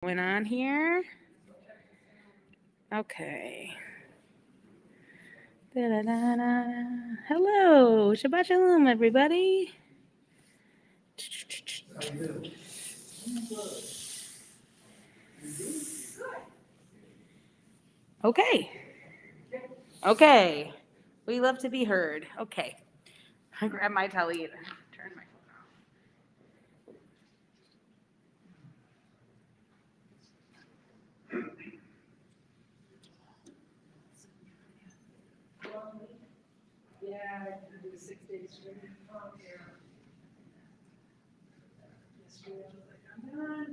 Going on here. Okay. Da-da-da-da. Hello, Shabbat Shalom, everybody. Okay. Okay. We love to be heard. Okay. I grab my telly and turn my phone off. Yeah, I do 6 days straight. Oh, yeah. Yesterday I was like, I'm done.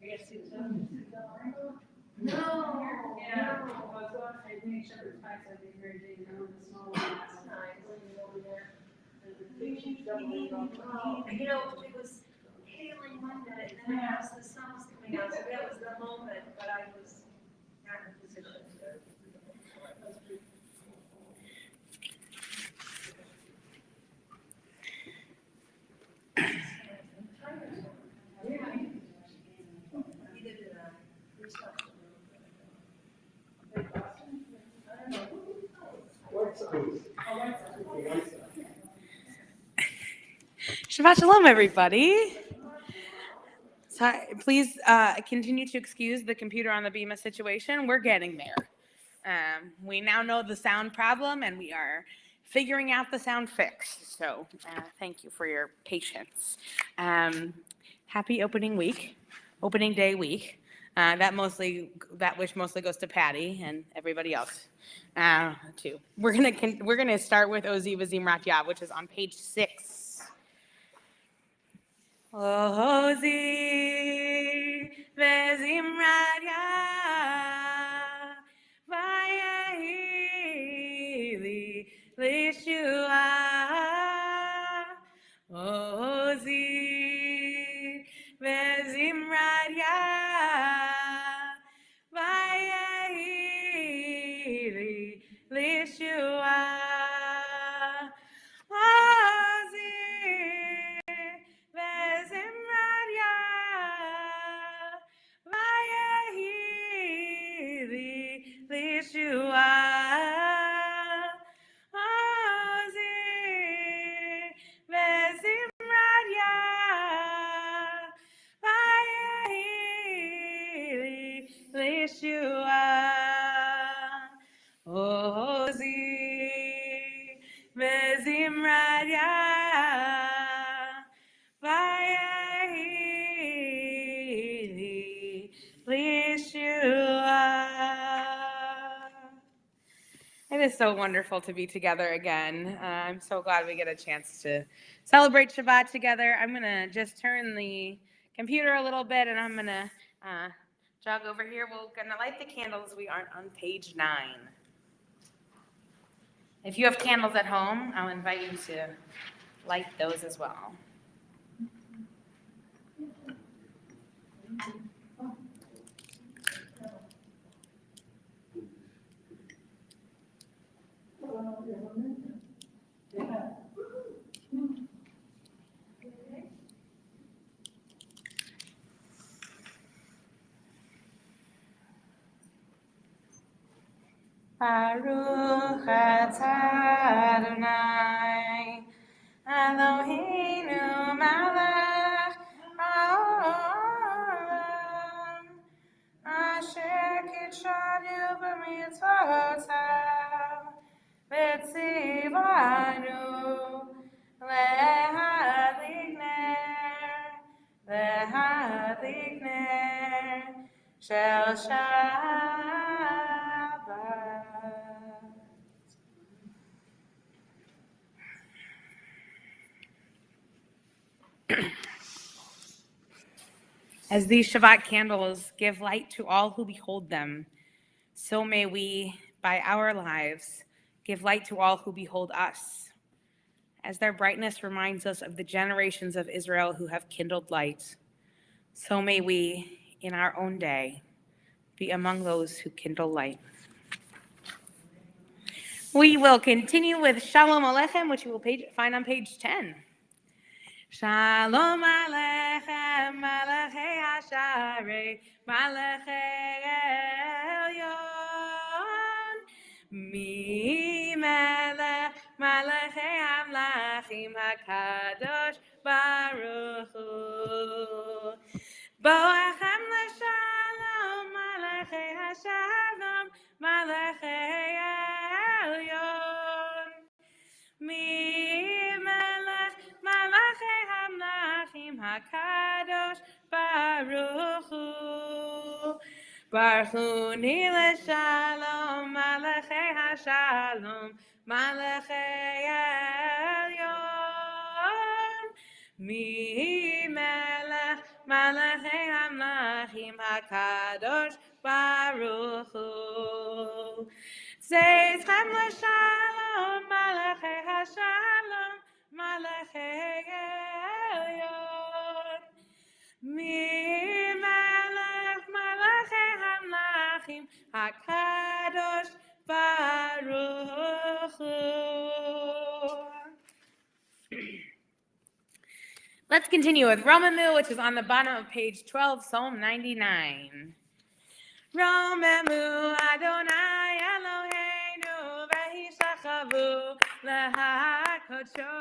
I guess see the film. No. Yeah. Well, I made shepherd's pie, so I made very big, and the small one last time. Over there. And the big sheep's double. It was hailing one minute, and then the sun was coming out, so that was the moment, but I was not in a position to. Shabbat Shalom, everybody. So please continue to excuse the computer on the Bema situation. We're getting there. We now know the sound problem, and we are figuring out the sound fix. So thank you for your patience. Happy opening day week. That wish mostly goes to Patty and everybody else too. We're gonna start with Ozi Vazimrat Yav, which is on page 6. Ozi Vazimrat Yav, Vayehi Lishua. Ozi Vazimrat Yav, Vayehi Lishua. Ozi Vazimrat Yav, Vayehi Lishua. Ozi Vazimrat Yav, Vayehi Lishua. Ozi Vazimrat Yav, Vayehi Lishua. It is so wonderful to be together again. I'm so glad we get a chance to celebrate Shabbat together. I'm going to just turn the computer a little bit, and I'm going to jog over here. We're going to light the candles. We are on page 9. If you have candles at home, I'll invite you to light those as well. Baruch atah Adonai Eloheinu melech haolam asher kitshanu b'mitzvotav v'tzivanu lehadlik ner shel Shabbat. As these Shabbat candles give light to all who behold them, so may we, by our lives, give light to all who behold us. As their brightness reminds us of the generations of Israel who have kindled light, so may we, in our own day, be among those who kindle light. We will continue with Shalom Aleichem, which you will find on page 10. Shalom Aleichem, Malachei Hasharei, Malachei Elyon. Mi Melech, Malachei Hamlachim, HaKadosh Baruch Hu. Boachem l'shalom, Malachei Hashalom, Malachei Elyon. Mi Melech, Malachei Hamlachim, HaKadosh Baruch Hu. Baruch Hu ni l'shalom, Malachei Hashalom, Malachei Elyon. Mi Melech, Malachei Hamlachim, HaKadosh Baruch Hu. Zeichem l'shalom, Malachei Hashalom, Malachei Elyon. Mi Melech, Malachei Hamlachim, HaKadosh Baruch Hu. Let's continue with Romemu, which is on the bottom of page 12, Psalm 99. Romemu Adonai Eloheinu v'hishachavu lehakodsho.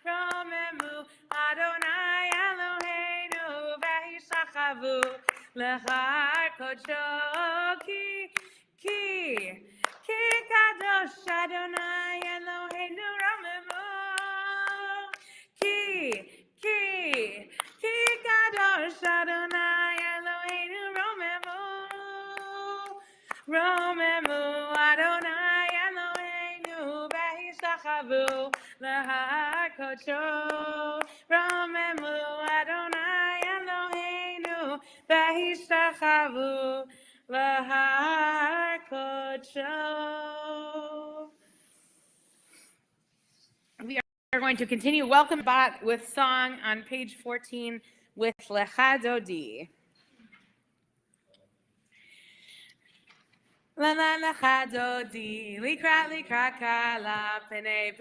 Romemu Adonai Eloheinu v'hishachavu lehakodsho. Ki kadosh Adonai Eloheinu Romemu. Ki kadosh Adonai Eloheinu Romemu. Romemu Adonai Eloheinu v'hishachavu lehakodsho. Romemu Adonai Eloheinu v'hishachavu lehakodsho. We are going to continue Welcome Shabbat with song on page 14 with Lecha Dodi. La la lecha dodi, likra kala, penei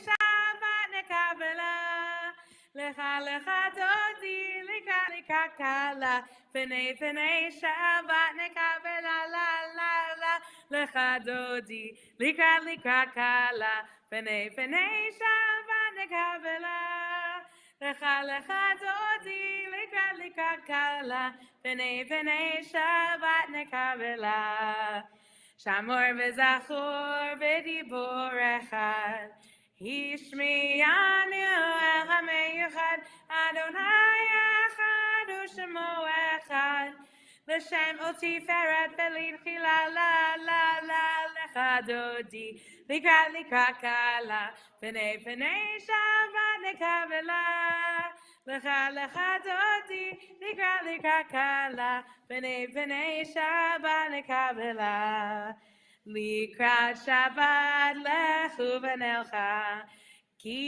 Shabbat nekavela. Lecha dodi, likra kala, penei Shabbat nekavela. La la la. Lecha dodi, likra kala, penei Shabbat nekavela. Lecha dodi, likra kala, penei Shabbat nekavela. Shamor v'zachor v'dibor echad, Hishmiyanu el hameyuchad, Adonai echad u'shemo echad. L'shem u'tiferet v'litchila la la la lecha dodi, likra kala, penei Shabbat nekavela. Lecha dodi, likra kala, penei Shabbat nekavela. Likrat Shabbat lechu v'nelcha, ki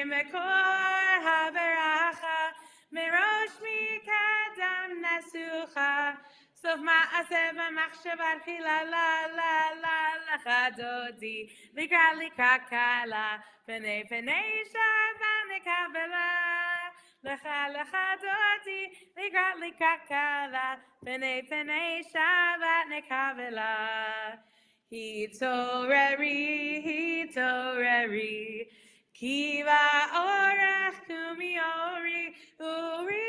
mekor haveracha, merosh mikadam nesucha, sof ma'aseh v'machshavat chila la la la lecha dodi, likra kala, penei Shabbat nekavela. Lecha dodi, likra kala, penei Shabbat nekavela. Hitoreri, kiva orach kumiori, uri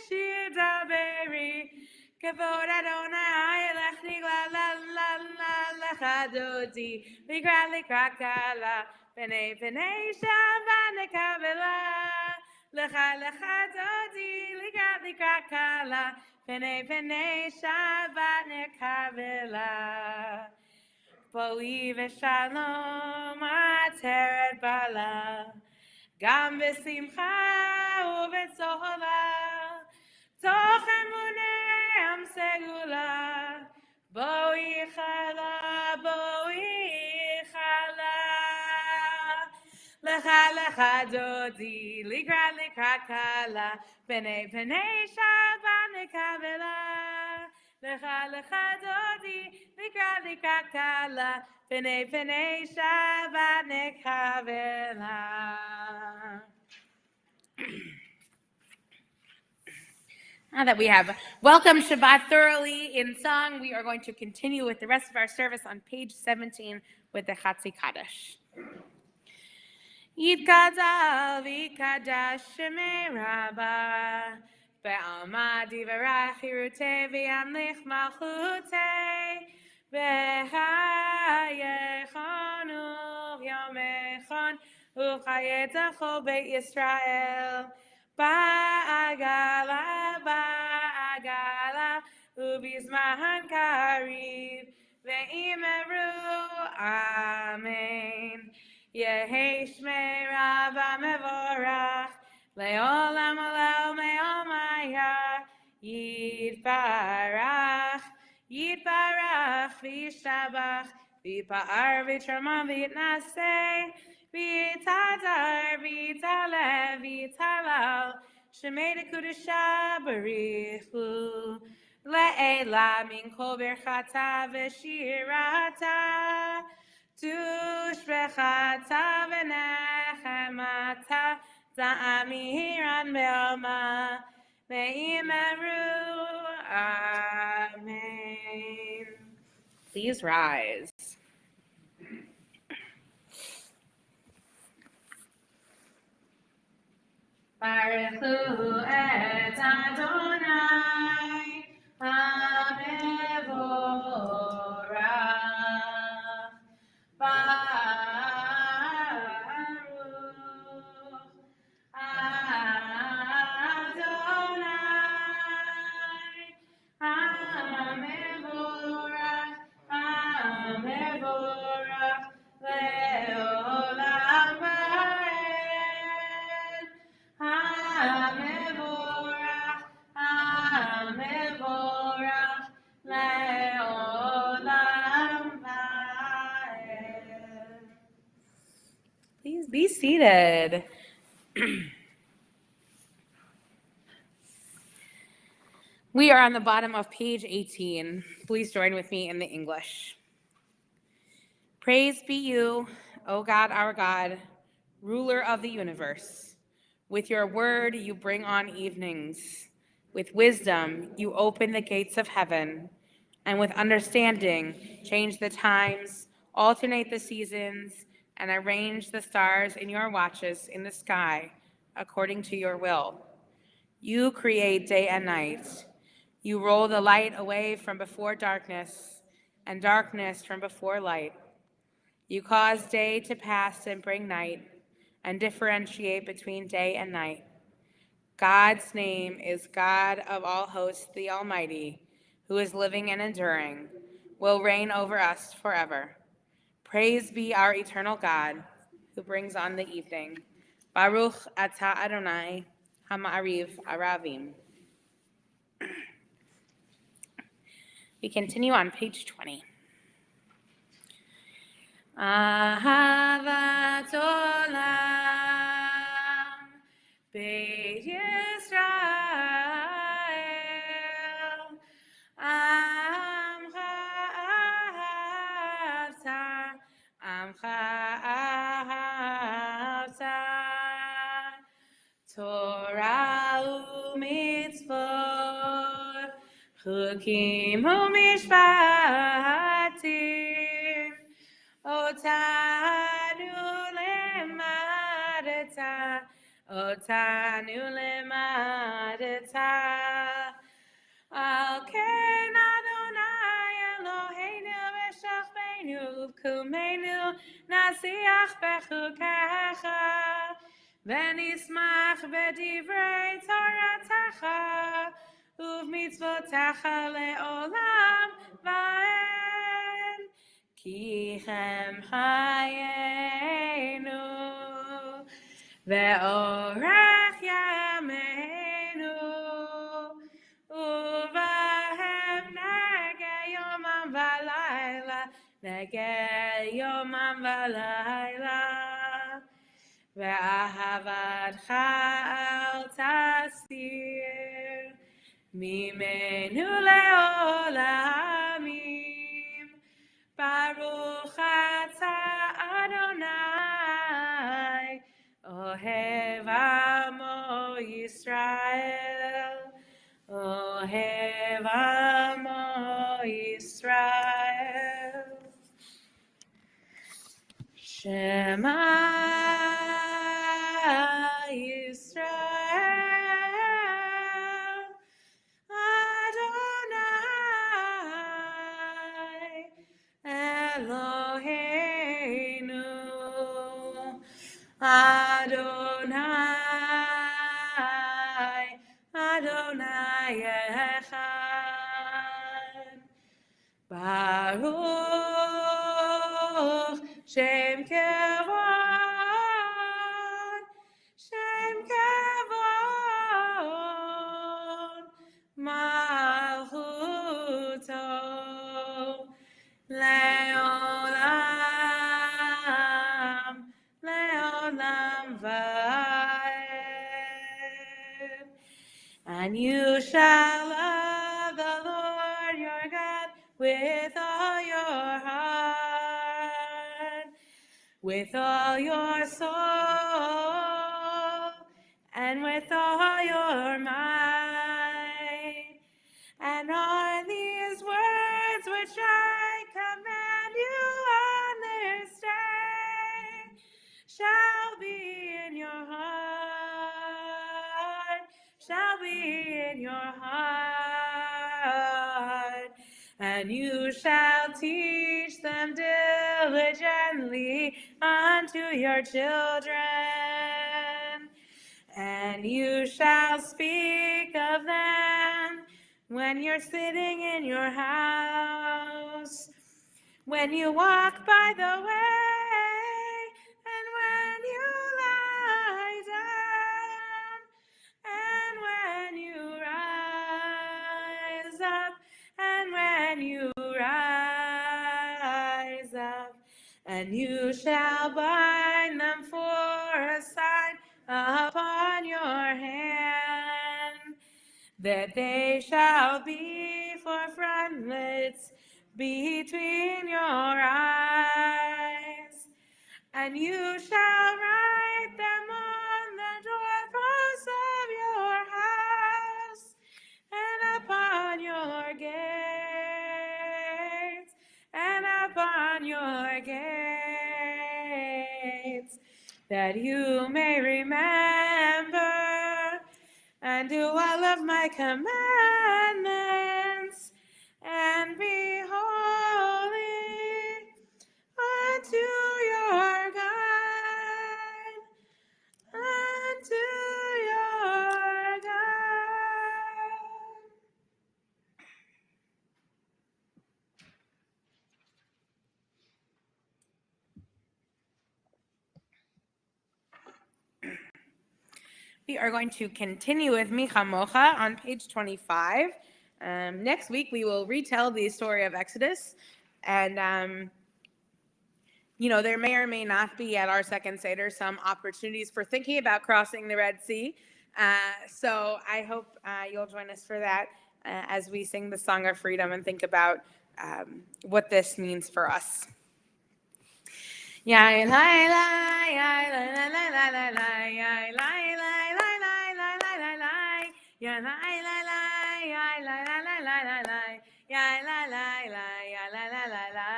shir daberi, kavod Adonai lechni la la la la lecha dodi, likra kala, penei Shabbat nekavela. Lecha dodi, likra kala, penei Shabbat nekavela. Boi v'shalom ateret bala, gam v'simcha u'v'tzola, toch emuneim segula, boi chala. Lecha dodi, likra kala, penei Shabbat nekavela. Lecha dodi, likra kala, penei Shabbat nekavela. Now that we have welcomed Shabbat thoroughly in song, we are going to continue with the rest of our service on page 17 with the Chatzi Kaddish. Yitkadal v'kadash shemei Rabbah Be'alma divarach hirutei v'yamlich malchutei V'hayechonu v'yomechon U'chayetacho Beit Yisrael Ba'agala U'bizman kariv Ve'imeru Amen Yehi Shmei Rabba Mevorach Le'olam Olel Me'omaya Yitbarach Yitbarach V'yishtabach V'yipa'ar V'yitramah V'yitnaseh V'yitadar V'yitaleh V'yitalal Shemei Dekudusha Barichu Le'ela Min Kol Berchata V'shirata Tushbechata v'nechemata za'amiran be'alma ve'imeru amen. Please rise. Baruchu et Adonai HaMevorach Baruch Adonai HaMevorach HaMevorach Le'olam va'ed HaMevorach HaMevorach Le'olam va'ed. Please be seated. We are on the bottom of page 18. Please join with me in the English. Praise be you, O God, our God, ruler of the universe. With your word you bring on evenings. With wisdom you open the gates of heaven. And with understanding change the times, alternate the seasons, and arrange the stars in your watches in the sky according to your will. You create day and night. You roll the light away from before darkness, and darkness from before light. You cause day to pass and bring night, and differentiate between day and night. God's name is God of all hosts, the Almighty, who is living and enduring, will reign over us forever. Praise be our eternal God, who brings on the evening. Baruch atah Adonai, Hama'ariv Aravim. We continue on page 20. Ahavat olam Beit Yisrael Amcha ahavta Torah u'mitzvot Chukim u'mishpatim Otanu lemadeta Al ken Adonai Eloheinu v'shachbeinu V'kumeinu nasiach bechukecha V'nismach v'divrei Toratecha Uv'mitzvotecha le'olam va'ed Ki chem chayenu Ve'orech yameinu Uvahem negeh yomam v'layla Negeh yomam v'layla Ve'ahavadcha al tasir Mimenu le'olamim Baruch atah Adonai Ohev amo Yisrael Ohev Amo Yisrael. Shema Yisrael, Adonai Eloheinu, Adonai, Adonai Echad. Baruch Shem Kevod, Shem Kevod, Malchuto, Leolam, Leolam Vaed. And you shall love the Lord your God with all your heart, with all your soul, and with all your might. And all these words which I command you on this day shall be in your heart, shall be in your heart. And you shall teach them diligently unto your children. And you shall speak of them when you're sitting in your house, when you walk by the way, and when you lie down, and when you rise up, and when you rise up. And you shall bind them for a sign upon your hand, that they shall be for frontlets between your eyes. And you shall write them on the doorposts of your house and upon your gates, and upon your gates, that you may remember and do all of my commandments, and be holy unto your God, unto your God. We are going to continue with Mi Chamocha on page 25. Next week, we will retell the story of Exodus. And, there may or may not be at our second Seder some opportunities for thinking about crossing the Red Sea. So I hope you'll join us for that as we sing the Song of Freedom and think about what this means for us. Yeah, la la la la la la la la la la ya la la la ya la la la la la la ya la la la ya la la la la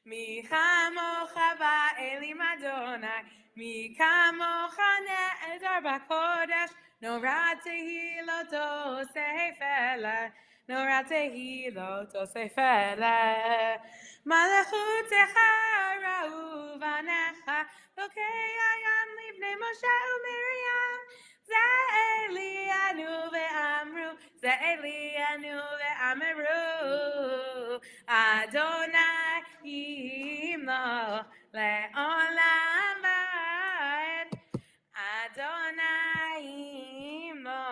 mi chamocha ba'elim Adonai mi kamocha ne'edar b'kodesh nora tehilot osefela nora tehilot osefela malachutecha ra'u vanecha lokei ayam libnei Moshe u'Miriam Ze'elianu ve'amru, Ze'elianu ve'amru, Adonai imlo le'olam va'ed, Adonai imlo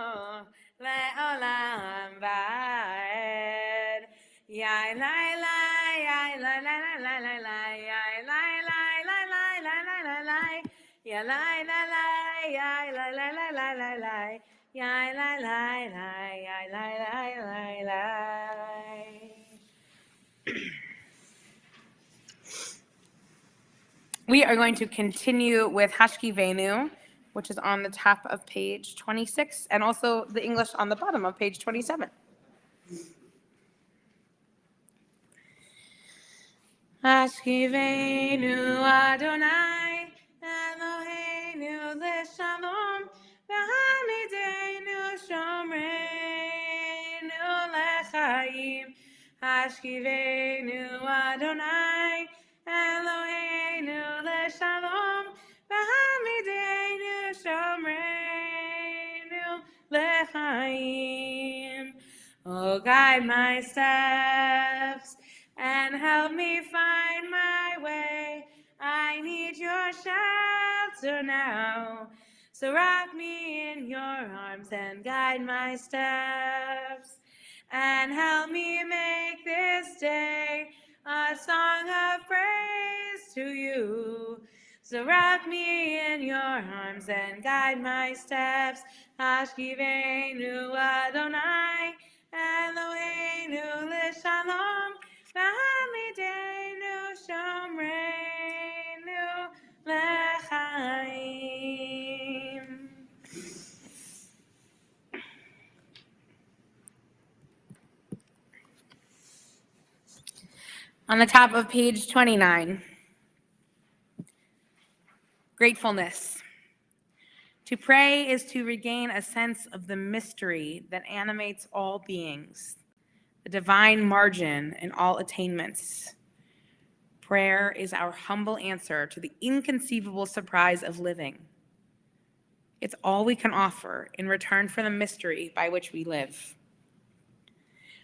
le'olam va'ed. Yai lai lai, yai lai lai lai lai lai, yai lai lai lai lai lai lai lai lai. Ya la la la, ya la la la la la la, ya la la la, ya la la la la. We are going to continue with Hashkivenu which is on the top of page 26, and also the English on the bottom of page 27. Ashkivenu Adonai, Eloheinu l'shalom, v'hamidenu shomreinu l'chaim. Ashkivenu Adonai, Eloheinu l'shalom, v'hamidenu shomreinu l'chaim. Oh, guide my steps and help me find my way. I need your shelter now. So wrap me in your arms and guide my steps. And help me make this day a song of praise to you. So wrap me in your arms and guide my steps. Ashkivenu Adonai, Eloheinu l'shalom, v'hamidenu shomreinu l'chaim. On the top of page 29, gratefulness. To pray is to regain a sense of the mystery that animates all beings, the divine margin in all attainments. Prayer is our humble answer to the inconceivable surprise of living. It's all we can offer in return for the mystery by which we live.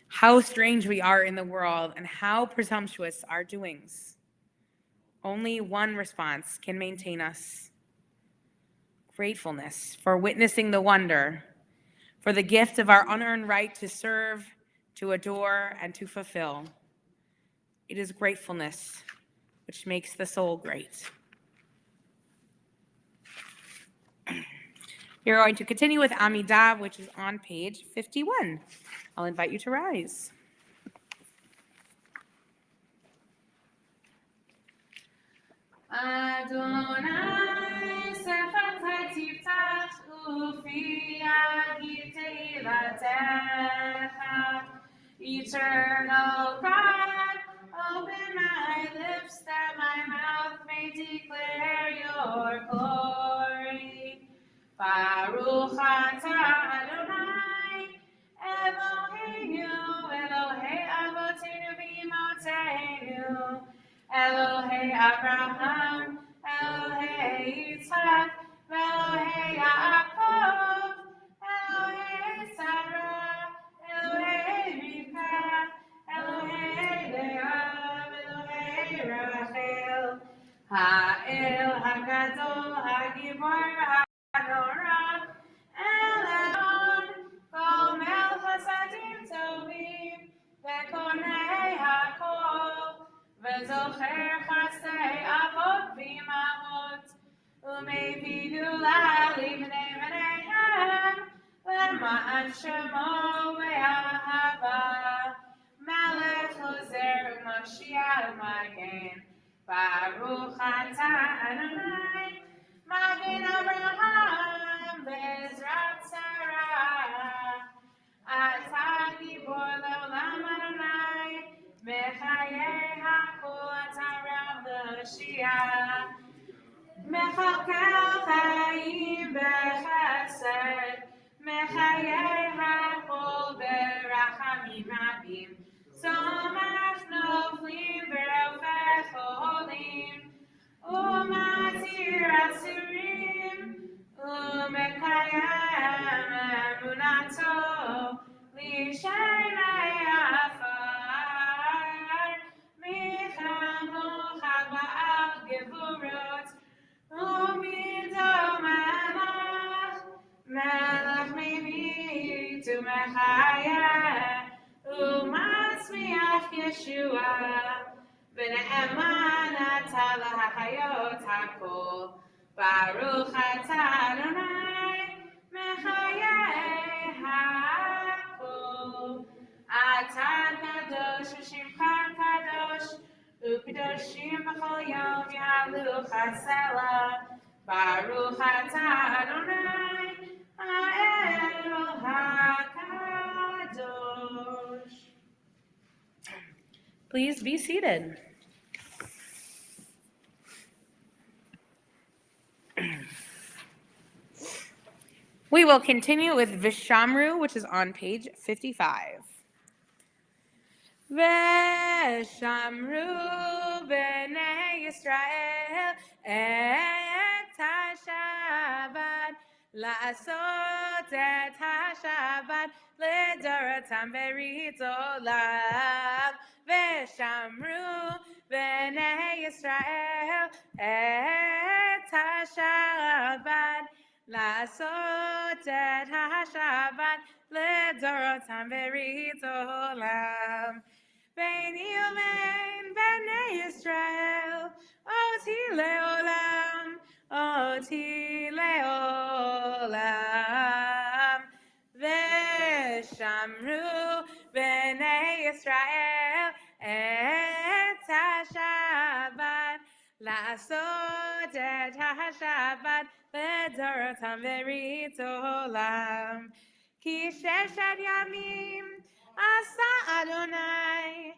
How strange we are in the world and how presumptuous our doings. Only one response can maintain us. Gratefulness for witnessing the wonder, for the gift of our unearned right to serve, to adore, and to fulfill. It is gratefulness which makes the soul great. You're going to continue with Amidah, which is on page 51. I'll invite you to rise. Adonai sefatai tiftach ufi yagid tehilatecha. Eternal God, open my lips that my mouth may declare your glory. Baruch atah Adonai, Eloheinu, Elohei Avotenu v'Imotenu, Elohei Abraham, Elohei Yitzhak, Elohei Yaakov, Elohei Sarah, Elohei Rivka, Elohei Leah, Elohei Rachel, Ha'el HaGadol, HaGibor, HaNorah, Elyon, Gomel Chasadim Tovim, Vekonei HaKol, Vezocher Chasei Avot V'imahot, Umevinu L'Libnei V'neihem, L'ma'an Shemo Ve'ahava, Melech Hozer U'Mashiach Magen, Baruch atah Adonai, Magen Abraham, Bezrat Sarah, Atah Gibor Le'olam Adonai, Mechayei HaKol, Atah Rav L'Shiach, Mechalkel Chaim B'Chesed, Mechayei HaKol B'Rachamim Rabim, Somach Noflim V'Rofech Cholim, Umatir Asurim, Umekayem Emunato, Lishenei Afar, Michal Mochad Ba'al Gevurot, Umido Melach, Melach Mimi to Mechayeh, Umasmiach Yeshua, V'ne'eman atah lahachayot hakol, Baruch atah Adonai, Mechayeh hakol. Atah kadosh v'shimcha kadosh, U'kadoshim b'chol yom ya'alu chasela, Baruch atah Adonai, Ha'el HaKadosh. Please be seated. We will continue with Vishamru, which is on page 55. Veshamru b'nei Yisrael et ha-Shabbat la'asot et ha-Shabbat l'dorotam berit olam. Veshamru b'nei Yisrael et ha-Shabbat la'asot et ha-Shabbat l'dorotam berit olam. Beini uvein bnei Yisrael, oti leolam, oti leolam. Veshamru bnei Yisrael et ha-Shabbat, la'asot et ha-Shabbat l'dorotam berit olam. Ki sheshet yamim Asa Adonai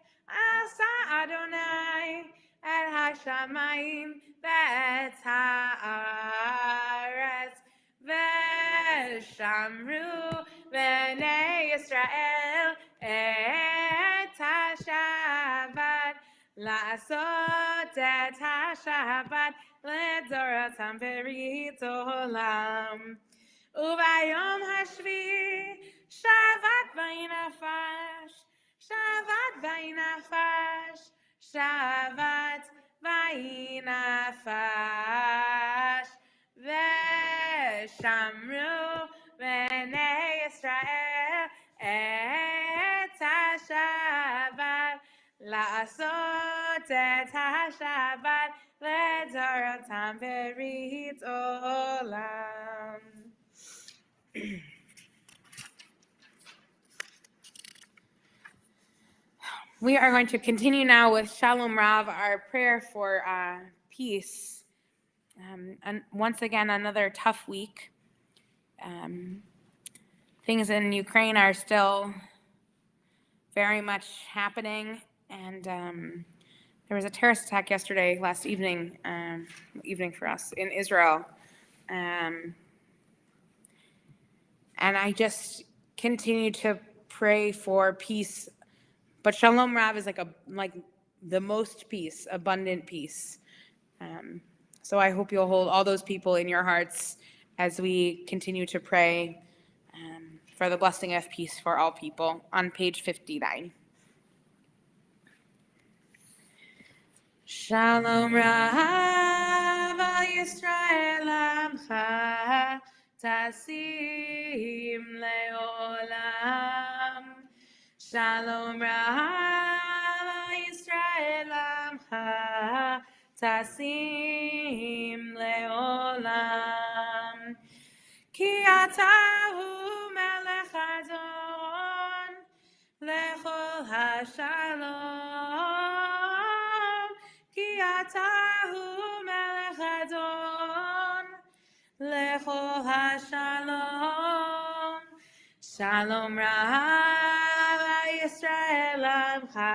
et hashamayim ve'et haaretz ve'shamru b'nei Yisrael et ha-Shabbat la'asot et ha-Shabbat l'dorotam berit olam. Ubayom hashvi Shabbat vayinafash, Shabbat vayinafash, Shabbat vayinafash. Veshamru b'nei Yisrael et ha-Shabbat la'asot et ha-Shabbat l'dorotam berit olam. We are going to continue now with Shalom Rav, our prayer for peace. And once again, another tough week. Things in Ukraine are still very much happening, and there was a terrorist attack last evening for us in Israel. And I just continue to pray for peace. But Shalom Rav is like the most peace, abundant peace. So I hope you'll hold all those people in your hearts as we continue to pray for the blessing of peace for all people on page 59. Shalom Rav al Yisrael Amcha Tasim Leolam. Shalom Rav Yisrael Amcha Tasim Leolam. Ki atahu melech adon lechol hashalom. Ki atahu melech adon lechol hashalom. Shalom Rav Yisrael Amcha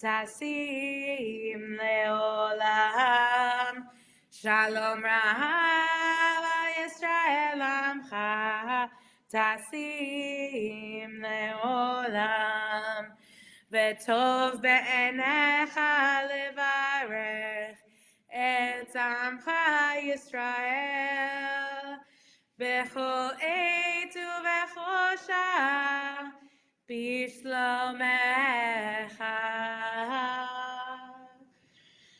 Tasim Leolam. Shalom Rav Yisrael Amcha Tasim Leolam. V'tov be'enecha levarech et Amcha Yisrael b'chol eit u'b'chol shah b'shlomecha.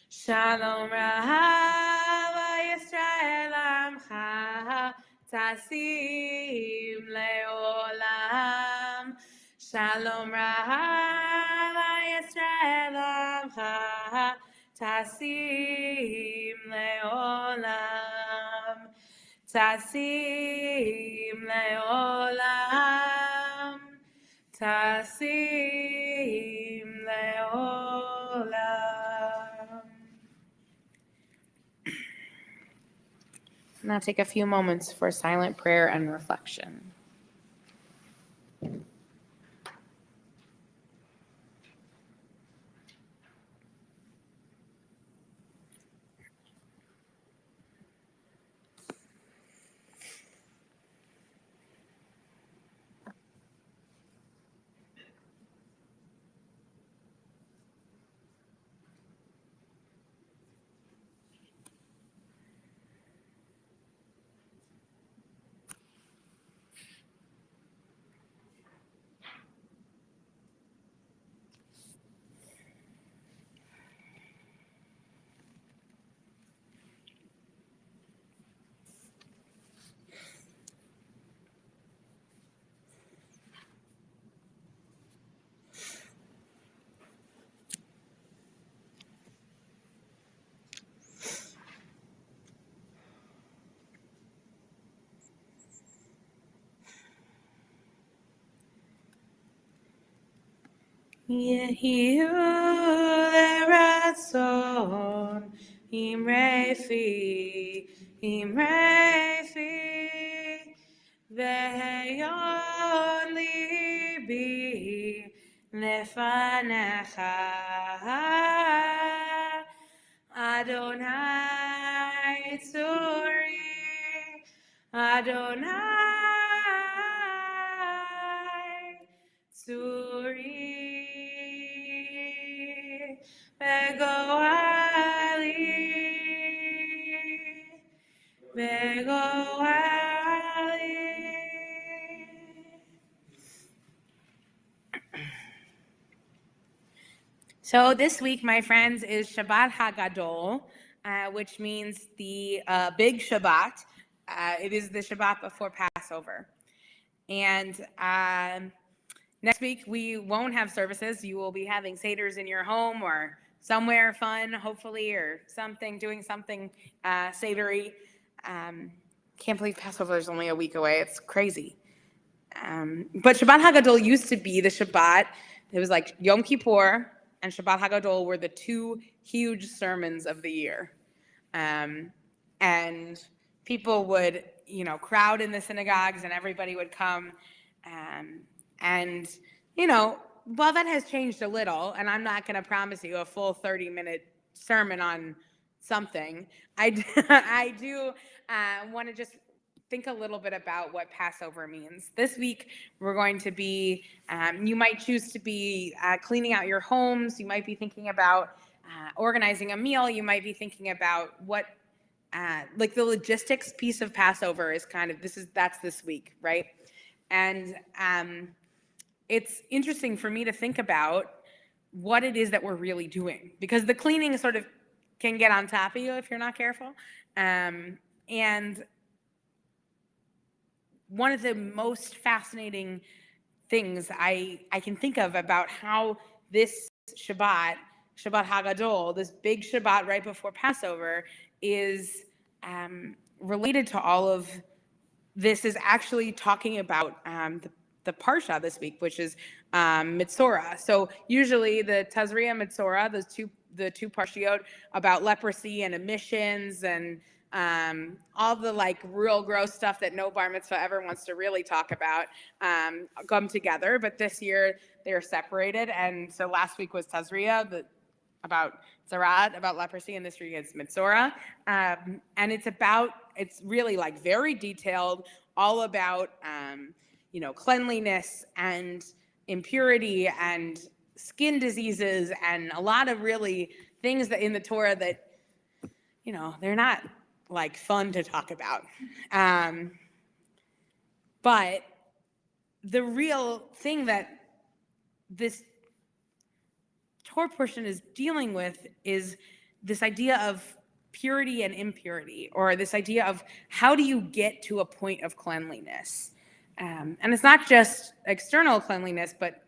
Shalom Rav Yisrael Amcha Tasim Leolam. Shalom Rav Yisrael Amcha Tasim Leolam. Tasim Leolam. Tasim Leolam. Now take a few moments for silent prayer and reflection. Yehiyu leratzon imrefi ve'yon libi lefanecha Adonai tzuri Adonai Tzuri Begoali Begoali. So this week, my friends, is Shabbat Hagadol, which means the big Shabbat. It is the Shabbat before Passover. And next week, we won't have services. You will be having seders in your home or somewhere fun, hopefully, or something, doing something sedery. Can't believe Passover is only a week away. It's crazy. But Shabbat Hagadol used to be the Shabbat. It was like Yom Kippur and Shabbat Hagadol were the two huge sermons of the year. And people would, crowd in the synagogues and everybody would come. And, while that has changed a little, and I'm not going to promise you a full 30-minute sermon on something, I do want to just think a little bit about what Passover means. This week, we're going to be, you might choose to be cleaning out your homes. You might be thinking about organizing a meal. You might be thinking about what, like the logistics piece of Passover is that's this week, right? And it's interesting for me to think about what it is that we're really doing, because the cleaning sort of can get on top of you if you're not careful. And one of the most fascinating things I can think of about how this Shabbat Hagadol, this big Shabbat right before Passover, is related to all of this is actually talking about the Parsha this week, which is Mitzorah. So usually the Tazria Mitzorah, the two Parshiot about leprosy and emissions and all the like real gross stuff that no bar mitzvah ever wants to really talk about come together. But this year they are separated. And so last week was Tazria, about Zarat, about leprosy, and this week is Mitzorah. And it's really like very detailed, all about, cleanliness and impurity and skin diseases and a lot of really things that in the Torah that, they're not like fun to talk about. But the real thing that this Torah portion is dealing with is this idea of purity and impurity, or this idea of how do you get to a point of cleanliness. And it's not just external cleanliness, but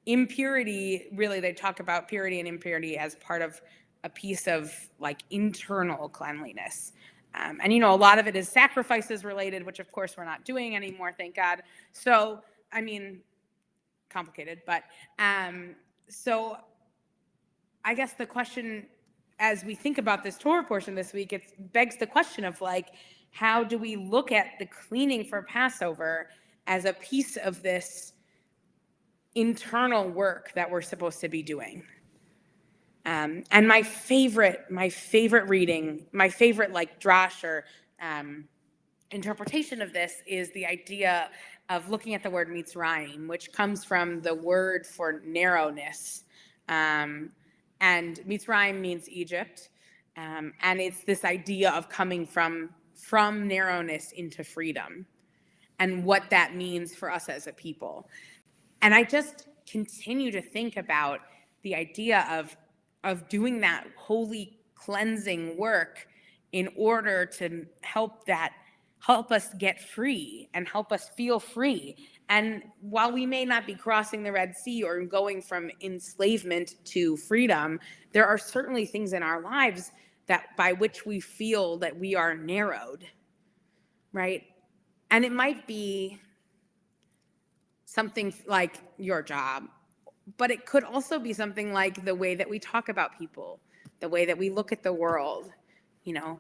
impurity. Really, they talk about purity and impurity as part of a piece of like internal cleanliness. And, a lot of it is sacrifices related, which of course we're not doing anymore, thank God. So, complicated, but so I guess the question, as we think about this Torah portion this week, it begs the question of like, How do we look at the cleaning for Passover as a piece of this internal work that we're supposed to be doing? And my favorite reading, my favorite like drash or interpretation of this is the idea of looking at the word mitzrayim, which comes from the word for narrowness. And mitzrayim means Egypt. And it's this idea of coming from narrowness into freedom and what that means for us as a people. And I just continue to think about the idea of doing that holy cleansing work in order to help us get free and help us feel free. And while we may not be crossing the Red Sea or going from enslavement to freedom, there are certainly things in our lives that by which we feel that we are narrowed, right? And it might be something like your job, but it could also be something like the way that we talk about people, the way that we look at the world. You know,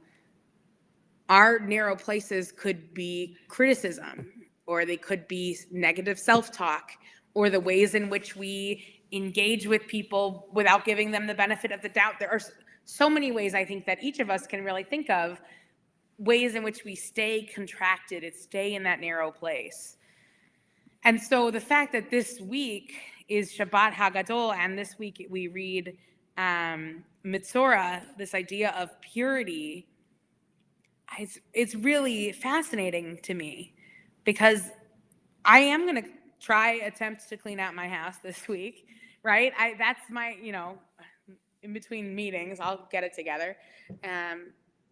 our narrow places could be criticism, or they could be negative self-talk, or the ways in which we engage with people without giving them the benefit of the doubt. There are so many ways I think that each of us can really think of ways in which we stay contracted and stay in that narrow place. And so the fact that this week is Shabbat HaGadol, and this week we read Mitzorah, this idea of purity, it's really fascinating to me, because I am going to attempt to clean out my house this week, right? That's my, in between meetings, I'll get it together.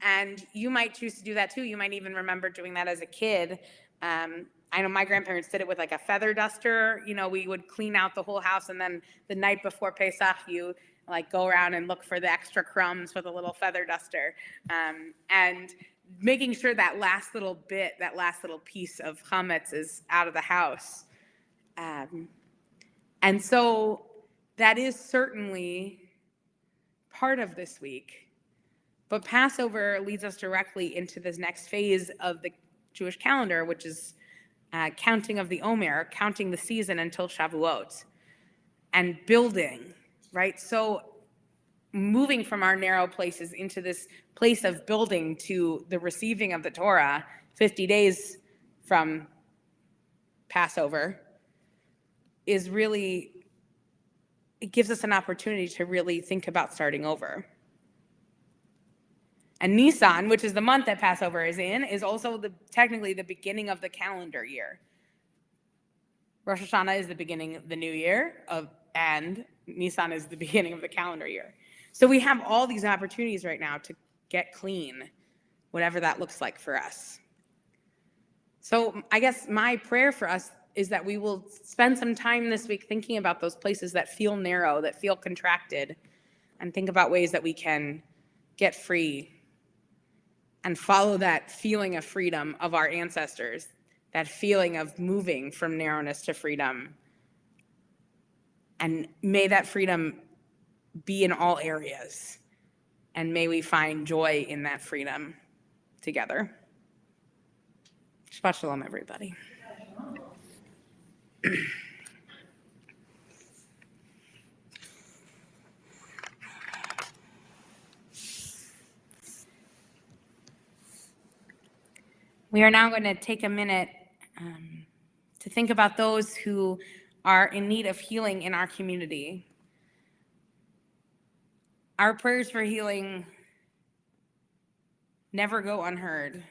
And you might choose to do that too. You might even remember doing that as a kid. I know my grandparents did it with like a feather duster. We would clean out the whole house, and then the night before Pesach, you like go around and look for the extra crumbs with a little feather duster. And making sure that last little piece of chametz is out of the house. And so that is certainly part of this week. But Passover leads us directly into this next phase of the Jewish calendar, which is counting of the Omer, counting the season until Shavuot, and building, right? So moving from our narrow places into this place of building to the receiving of the Torah 50 days from Passover is really, it gives us an opportunity to really think about starting over. And Nisan, which is the month that Passover is in, is also technically the beginning of the calendar year. Rosh Hashanah is the beginning of the new year, and Nisan is the beginning of the calendar year. So we have all these opportunities right now to get clean, whatever that looks like for us. So I guess my prayer for us is that we will spend some time this week thinking about those places that feel narrow, that feel contracted, and think about ways that we can get free and follow that feeling of freedom of our ancestors, that feeling of moving from narrowness to freedom. And may that freedom be in all areas, and may we find joy in that freedom together. Shabbat shalom, everybody. We are now going to take a minute to think about those who are in need of healing in our community. Our prayers for healing never go unheard,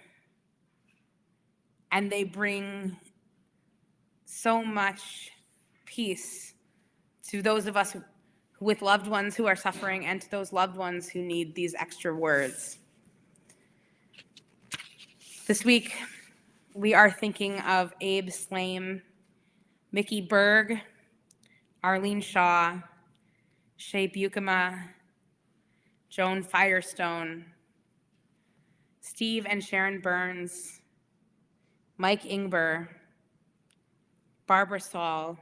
and they bring so much peace to those of us with loved ones who are suffering, and to those loved ones who need these extra words. This week, we are thinking of Abe Slame, Mickey Berg, Arlene Shaw, Shay Bukema, Joan Firestone, Steve and Sharon Burns, Mike Ingber, Barbara Saul,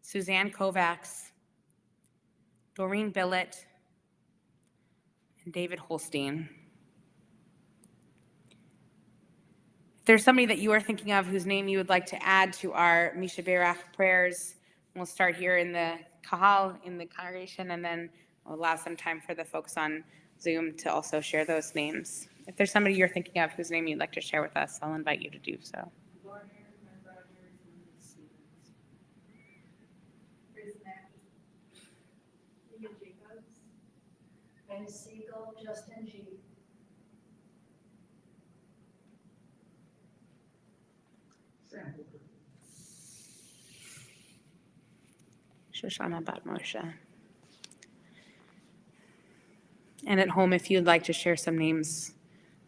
Suzanne Kovacs, Doreen Billett, and David Holstein. If there's somebody that you are thinking of whose name you would like to add to our Misha Berach prayers, we'll start here in the kahal, in the congregation, and then we'll allow some time for the folks on Zoom to also share those names. If there's somebody you're thinking of whose name you'd like to share with us, I'll invite you to do so. Ben Siegel, Justin G. Shoshana Bat Moshe. And at home, if you'd like to share some names,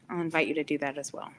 I'll invite you to do that as well.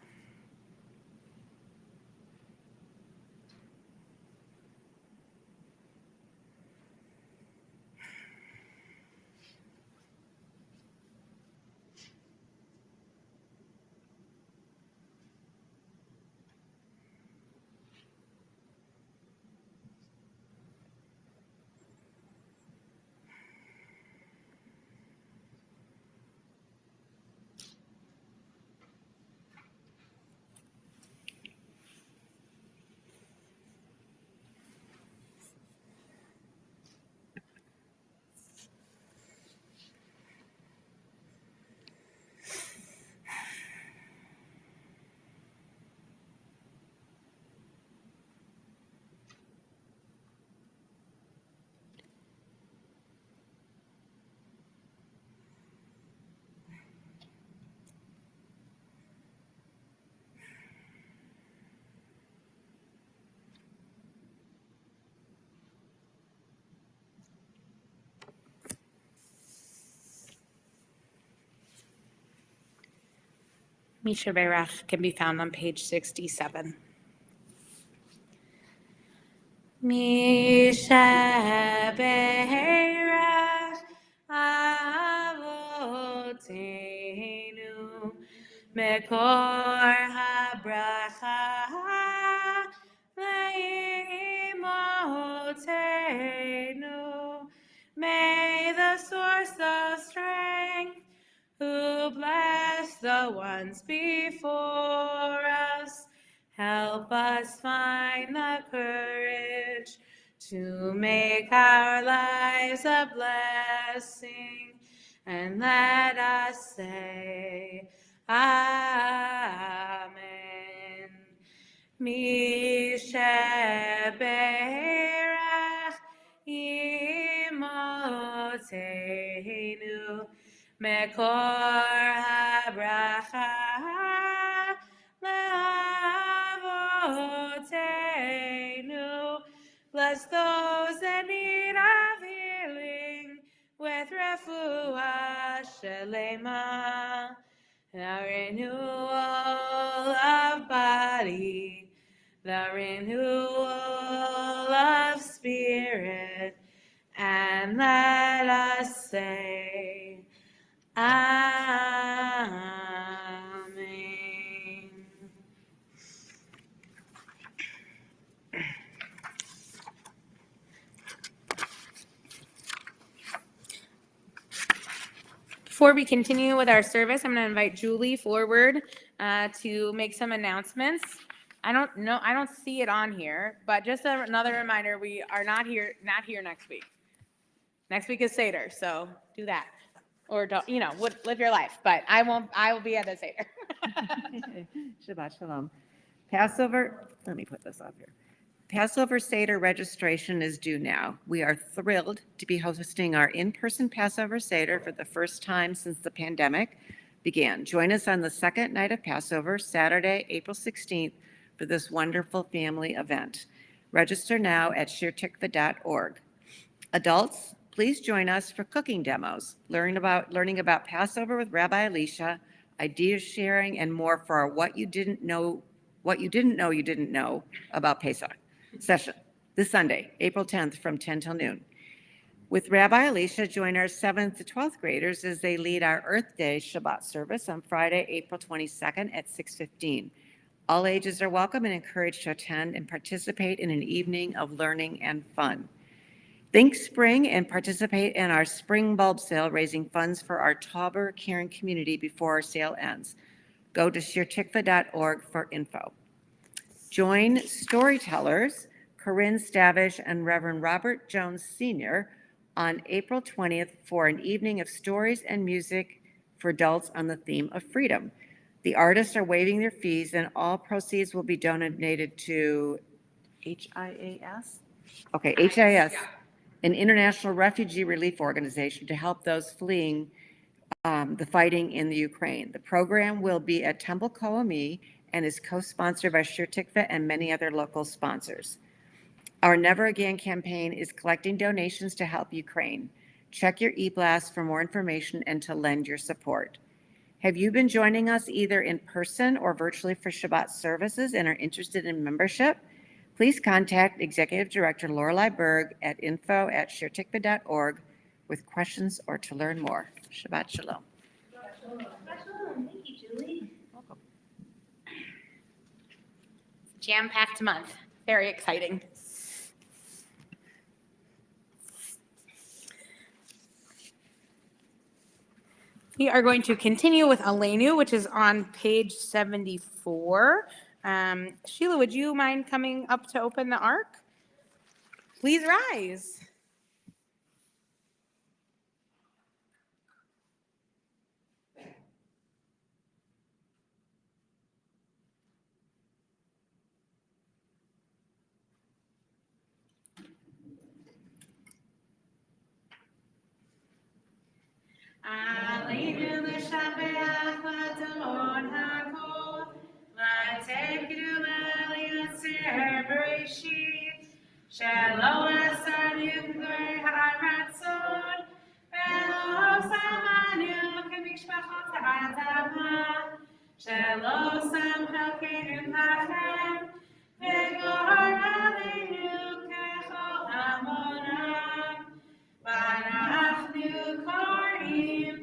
Misha Berach can be found on page 67. Misha Berach Avotenu Mekor HaBracha Leimotenu. May the source of strength, who bless the ones before us, help us find the courage to make our lives a blessing, and let us say, Amen. Misha Berach Imotenu Mekor HaBracha Le'avotenu. Bless those in need of healing with refuah shelema, the renewal of body, the renewal of spirit, and let us say, Amen. Before we continue with our service, I'm going to invite Julie forward to make some announcements. I don't see it on here, but just another reminder, we are not here next week. Next week is Seder, so do that. Or don't, live your life, but I will be at the Seder. Shabbat Shalom. Passover, let me put this up here. Passover Seder registration is due now. We are thrilled to be hosting our in-person Passover Seder for the first time since the pandemic began. Join us on the second night of Passover, Saturday, April 16th, for this wonderful family event. Register now at shirtikva.org. Adults, please join us for cooking demos, learning about Passover with Rabbi Elisha, idea sharing, and more for our What You Didn't Know About Pesach session this Sunday, April 10th from 10 till noon. With Rabbi Elisha, join our 7th to 12th graders as they lead our Earth Day Shabbat service on Friday, April 22nd at 6:15. All ages are welcome and encouraged to attend and participate in an evening of learning and fun. Think spring and participate in our spring bulb sale, raising funds for our Tauber Caring community before our sale ends. Go to shirtikva.org for info. Join storytellers Corinne Stavish and Reverend Robert Jones Sr. on April 20th for an evening of stories and music for adults on the theme of freedom. The artists are waiving their fees, and all proceeds will be donated to HIAS? Okay, HIS, an international refugee relief organization to help those fleeing the fighting in the Ukraine. The program will be at Temple Koami and is co-sponsored by Shir Tikva and many other local sponsors. Our Never Again campaign is collecting donations to help Ukraine. Check your e-blast for more information and to lend your support. Have you been joining us either in person or virtually for Shabbat services and are interested in membership? Please contact Executive Director Lorelei Berg at info@shirtikva.org with questions or to learn more. Shabbat Shalom. Thank you, Julie. Welcome. Jam-packed month. Very exciting. We are going to continue with Aleinu, which is on page 74. Sheila, would you mind coming up to open the ark? Please rise. Aleinu l'shabeach l'adon hakol, l'tei gdula l'yotzer b'reshit, shelo asanu k'gor ha'ratzon, v'lo samanu k'mishpachot ha'adama, shelo sam halkeinu hachem, v'gor aleinu k'chol hamonam. ואנחנו קוראים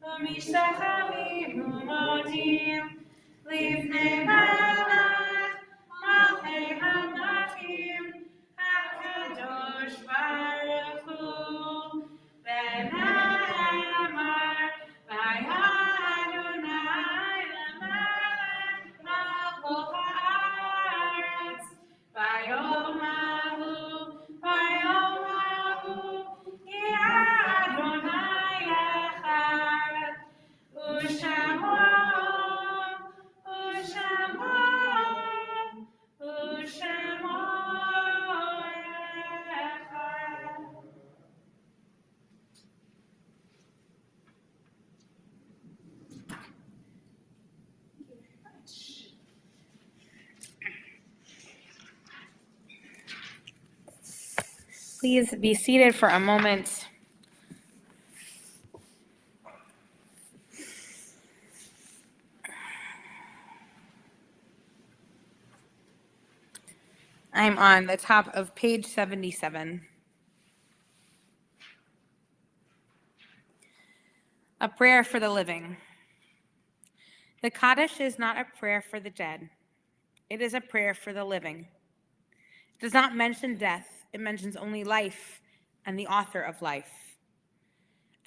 ומשתחווים ומודים לפני מלך מלכי המלכים הקדוש ברוך הוא ונאמר והיה אדוני למלך על כל הארץ ביום ההוא Please be seated for a moment. I'm on the top of page 77. A prayer for the living. The Kaddish is not a prayer for the dead. It is a prayer for the living. It does not mention death. It mentions only life and the author of life.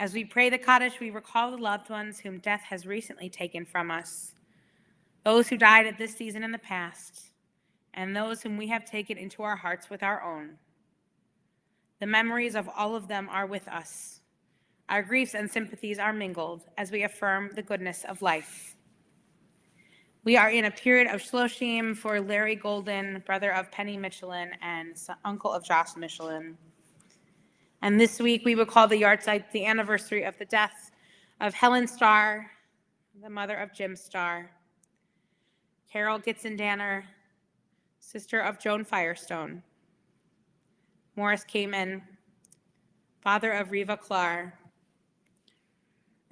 As we pray the Kaddish, we recall the loved ones whom death has recently taken from us, those who died at this season in the past, and those whom we have taken into our hearts with our own. The memories of all of them are with us. Our griefs and sympathies are mingled as we affirm the goodness of life. We are in a period of Shloshim for Larry Golden, brother of Penny Michelin and uncle of Josh Michelin. And this week we will call the yahrzeit the anniversary of the death of Helen Starr, the mother of Jim Starr, Carol Gitzendanner, sister of Joan Firestone, Morris Kamen, father of Reva Clar,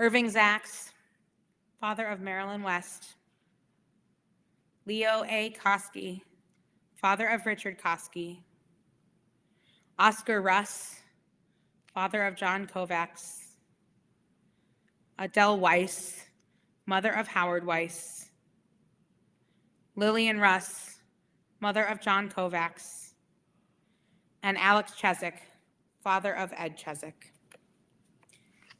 Irving Zaks, father of Marilyn West, Leo A. Koski, father of Richard Koski, Oscar Russ, father of John Kovacs, Adele Weiss, mother of Howard Weiss, Lillian Russ, mother of John Kovacs, and Alex Chezik, father of Ed Chezik.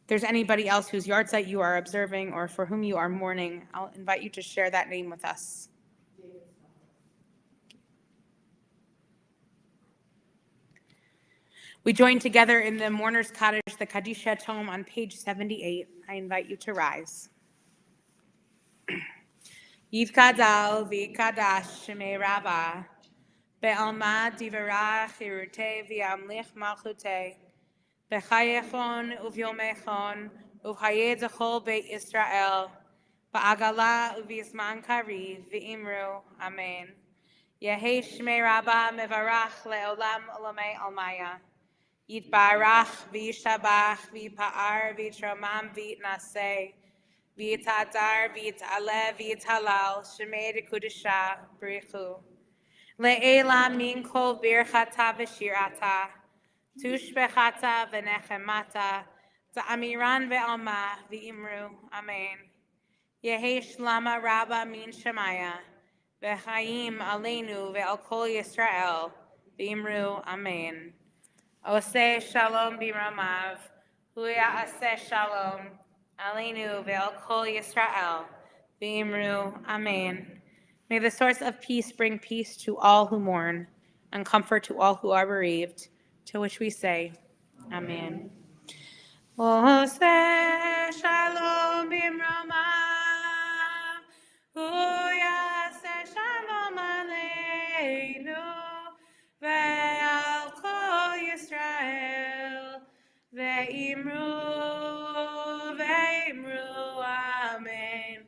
If there's anybody else whose yahrzeit you are observing or for whom you are mourning, I'll invite you to share that name with us. We join together in the mourner's cottage, the Kadisha tome on page 78. I invite you to rise. Yivkadal v'kadash shemei Rabbah, be'alma divara chirute v'amlich malchute, b'chayechon uv'yomechon, uv'chayed zechol beit Yisrael, ba'agala uv'yizman kariv v'imru, amen. Yehi shmei Rabbah mevarach le'olam olamei almaya. Yitbarach v'yishabach v'yipa'ar v'yitramam v'yitnaseh v'yitadar v'yitaleh v'yitalal shemei dekudisha b'richu le'ela min kol birchata v'shirata tushbechata v'nechemata ta'amiran ve'alma v'imru amen. Yehi shlama rabba min shemaya v'chaim aleinu ve'al kol Yisrael v'imru amen. Oseh shalom b'ramav, huya aseh shalom, aleinu ve'al kol Yisrael, v'imru, amen. May the source of peace bring peace to all who mourn, and comfort to all who are bereaved, to which we say, amen. Oseh shalom b'ramav, huya aseh shalom aleinu, ve'al kol Yisrael, ve'imru, amen.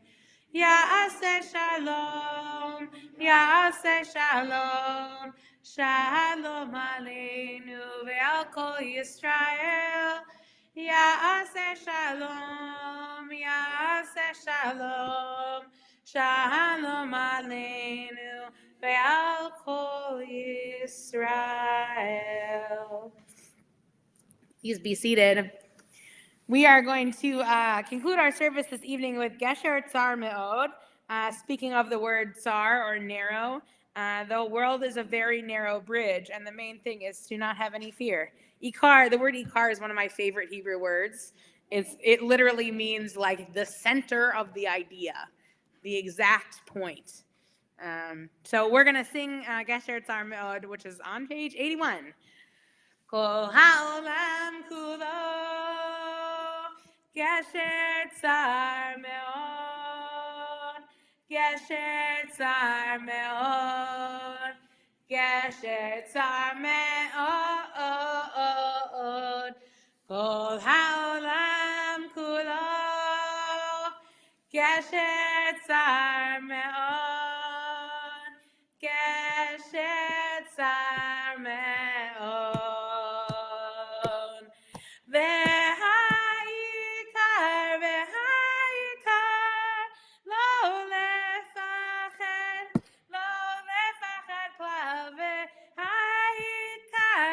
Ya'aseh shalom, ya'aseh shalom, shalom aleinu ve'al kol Yisrael. Ya'aseh shalom, ya'aseh shalom, shalom aleinu ve'al kol Yisrael. Please be seated. We are going to conclude our service this evening with Gesher Tsar Me'od. Speaking of the word tsar or narrow, the world is a very narrow bridge, and the main thing is to not have any fear. Ikar, the word ikar is one of my favorite Hebrew words. It literally means like the center of the idea, the exact point. So we're going to sing Gesher Tsar Me'od, which is on page 81. Kol ha'olam kulo, Gesher Tsar Me'od, Gesher Tsar Me'od, Gesher Tsar Me'od, Kol ha'olam kulo, Gesher Tsar Me'od, Gesher Tsar Me'od. V'ha'ikar, lo lefached klal. V'ha'ikar,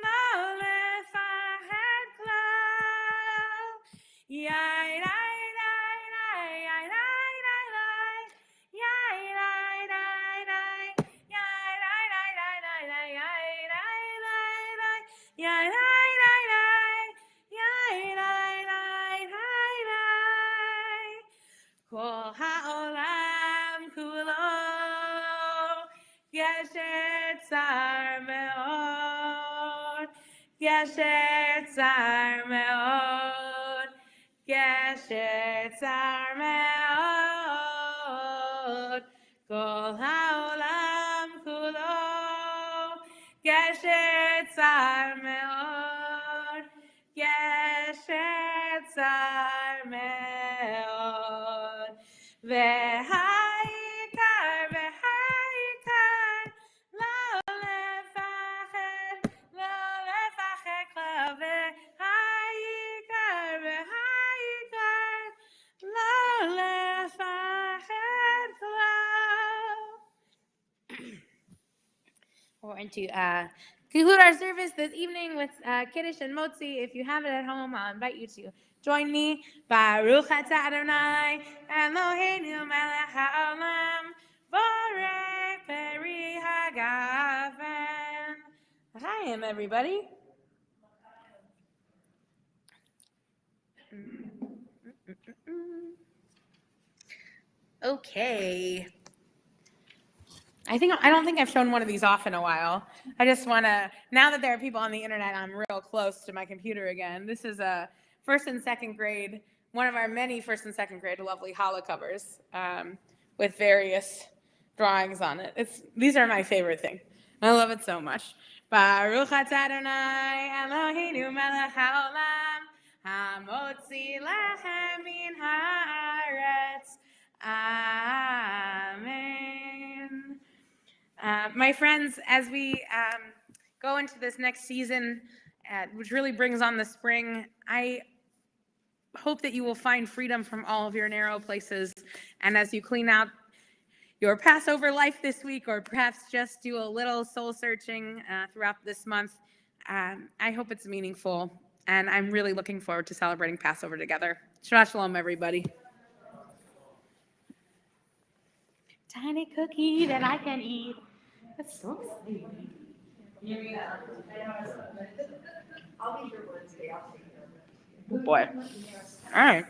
lo lefached klal. Yai, yai, yai, yai, yai, yai, yai, yai, yai, yai, Kol ha'olam kulo, Gesher Tsar Me'od, Gesher Tsar Me'od, Gesher Tsar Me'od, Kol ha'olam kulo, Gesher Tsar Me'od, Gesher Tsar Me'od. V'ha'ikar, lo lefached klal. V'ha'ikar, lo lefached klal. We're going to conclude our service this evening with Kiddush and Motzi. If you have it at home, I'll invite you to join me. Baruch atah Adonai, Eloheinu melech haolam, borei peri hagafen. Chaim, everybody. Okay. I don't think I've shown one of these off in a while. I just want to, now that there are people on the internet, I'm real close to my computer again. This is a first and second grade, one of our many first and second grade lovely challah covers with various drawings on it. These are my favorite thing. I love it so much. Baruch atah Adonai Eloheinu melech haolam hamotzi lechem min haaretz. Amen. My friends, as we go into this next season, which really brings on the spring, I hope that you will find freedom from all of your narrow places. And as you clean out your Passover life this week, or perhaps just do a little soul searching throughout this month, I hope it's meaningful. And I'm really looking forward to celebrating Passover together. Shabbat shalom, everybody. Tiny cookie that I can eat. That's so exciting. I'll be here Wednesday, I'll take care of it. Oh boy. All right.